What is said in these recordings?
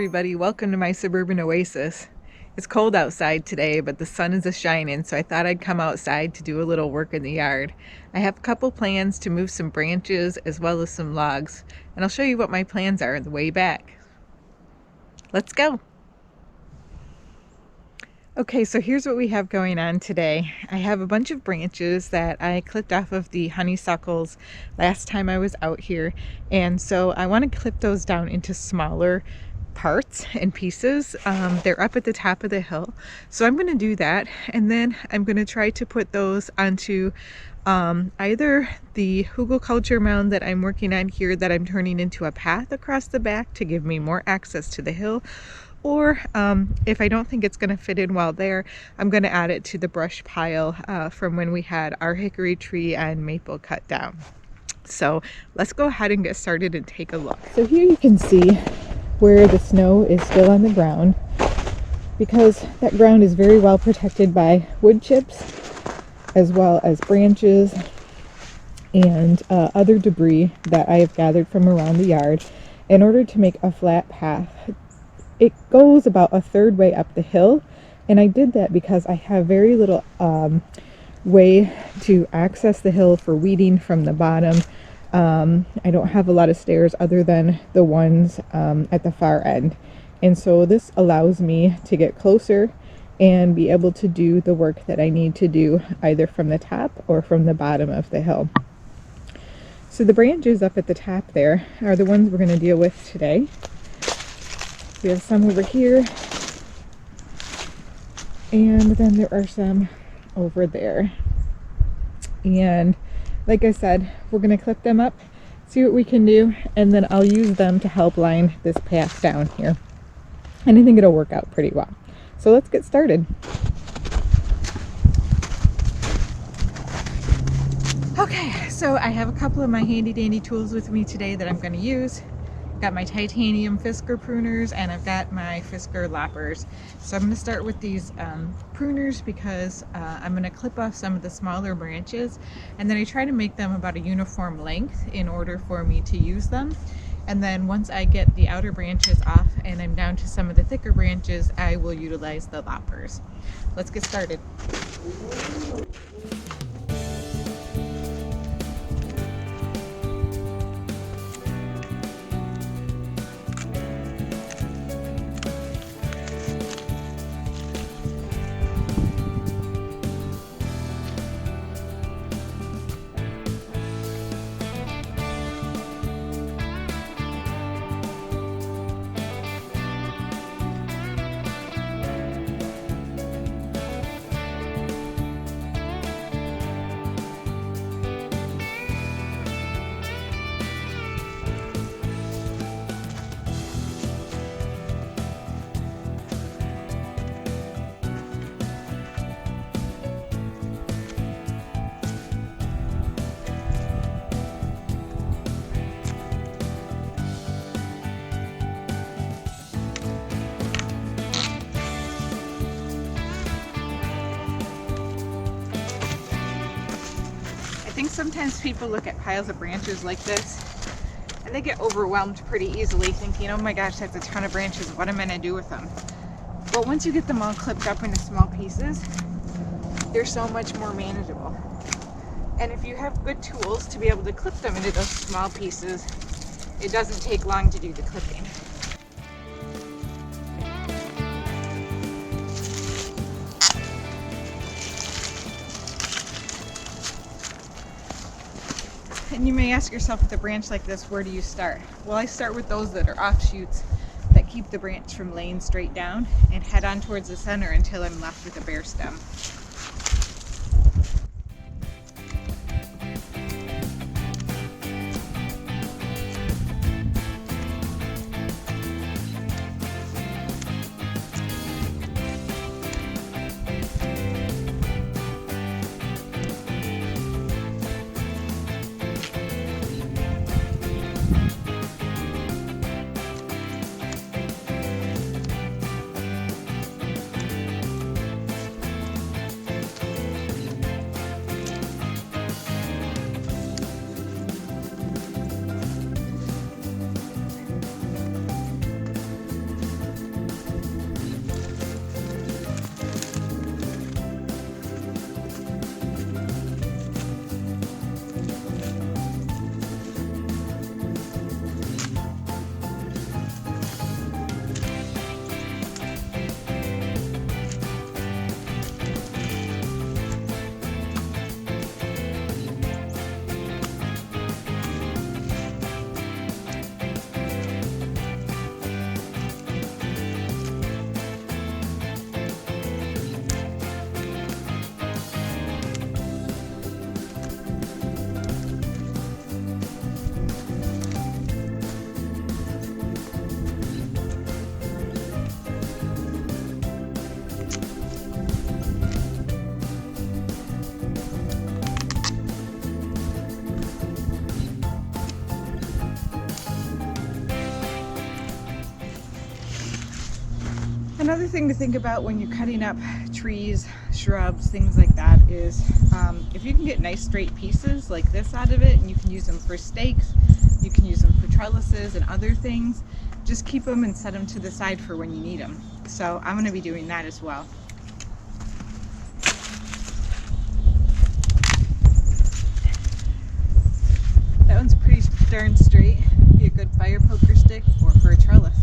everybody, welcome to my Suburban Oasis. It's cold outside today, but the sun is a-shining, so I thought I'd come outside to do a little work in the yard. I have a couple plans to move some branches as well as some logs, and I'll show you what my plans are on the way back. Let's go! Okay, so here's what we have going on today. I have a bunch of branches that I clipped off of the honeysuckles last time I was out here, and so I want to clip those down into smaller parts and pieces. They're up at the top of the hill, so I'm going to do that, and then I'm going to try to put those onto either the hugelkultur mound that I'm working on here that I'm turning into a path across the back to give me more access to the hill, or if I don't think it's going to fit in well there, I'm going to add it to the brush pile from when we had our hickory tree and maple cut down. So let's go ahead and get started and take a look. So here you can see where the snow is still on the ground, because that ground is very well protected by wood chips as well as branches and other debris that I have gathered from around the yard in order to make a flat path. It goes about a third way up the hill, and I did that because I have very little way to access the hill for weeding from the bottom. I don't have a lot of stairs other than the ones at the far end, and so this allows me to get closer and be able to do the work that I need to do either from the top or from the bottom of the hill. So the branches up at the top there are the ones we're going to deal with today. We have some over here, and then there are some over there. And like I said, we're going to clip them up, see what we can do, and then I'll use them to help line this path down here. And I think it'll work out pretty well. So let's get started. Okay, so I have a couple of my handy dandy tools with me today that I'm going to use. Got my titanium Fisker pruners, and I've got my Fisker loppers. So I'm going to start with these pruners because I'm going to clip off some of the smaller branches, and then I try to make them about a uniform length in order for me to use them. And then once I get the outer branches off and I'm down to some of the thicker branches, I will utilize the loppers. Let's get started. I think sometimes people look at piles of branches like this and they get overwhelmed pretty easily, thinking, oh my gosh, that's a ton of branches, what am I going to do with them? But once you get them all clipped up into small pieces, they're so much more manageable. And if you have good tools to be able to clip them into those small pieces, it doesn't take long to do the clipping. And you may ask yourself, with a branch like this, where do you start? Well, I start with those that are offshoots that keep the branch from laying straight down, and head on towards the center until I'm left with a bare stem. Another thing to think about when you're cutting up trees, shrubs, things like that is if you can get nice straight pieces like this out of it, and you can use them for stakes, you can use them for trellises and other things, just keep them and set them to the side for when you need them. So I'm going to be doing that as well. That one's pretty darn straight. Be a good fire poker stick or for a trellis.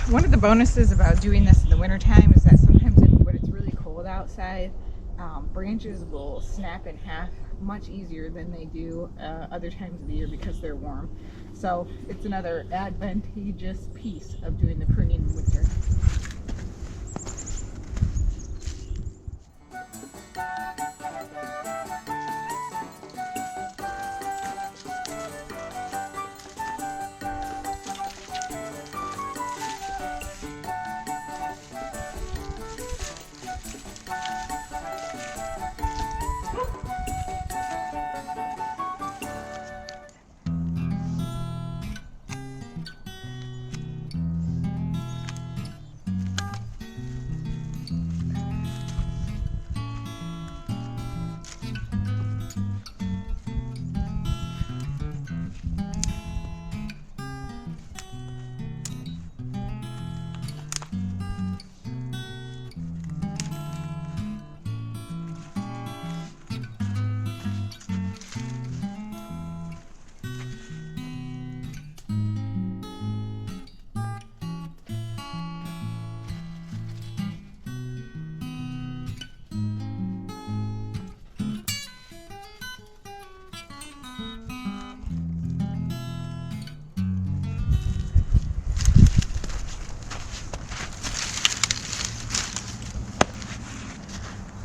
One of the bonuses about doing this in the wintertime is that sometimes when it's really cold outside, branches will snap in half much easier than they do other times of the year because they're warm. So it's another advantageous piece of doing the pruning in winter.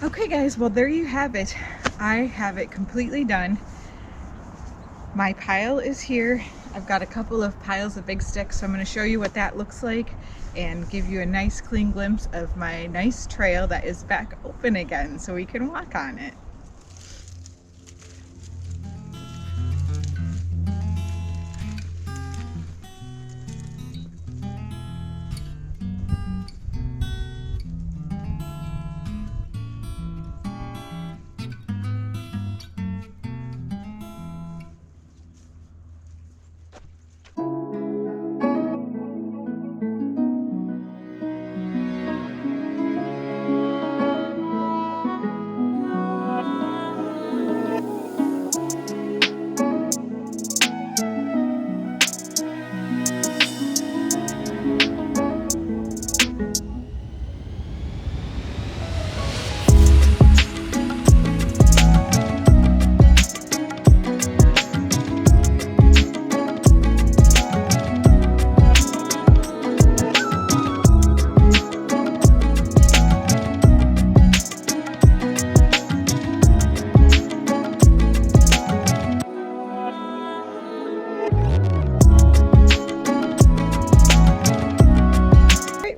Okay guys, well there you have it. I have it completely done. My pile is here. I've got a couple of piles of big sticks, so I'm going to show you what that looks like and give you a nice clean glimpse of my nice trail that is back open again so we can walk on it.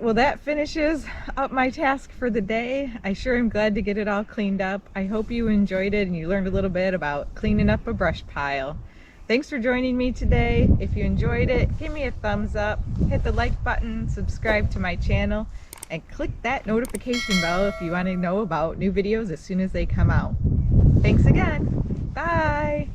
Well, that finishes up my task for the day. I sure am glad to get it all cleaned up. I hope you enjoyed it and you learned a little bit about cleaning up a brush pile. Thanks for joining me today. If you enjoyed it, give me a thumbs up, hit the like button, subscribe to my channel, and click that notification bell if you want to know about new videos as soon as they come out. Thanks again. Bye.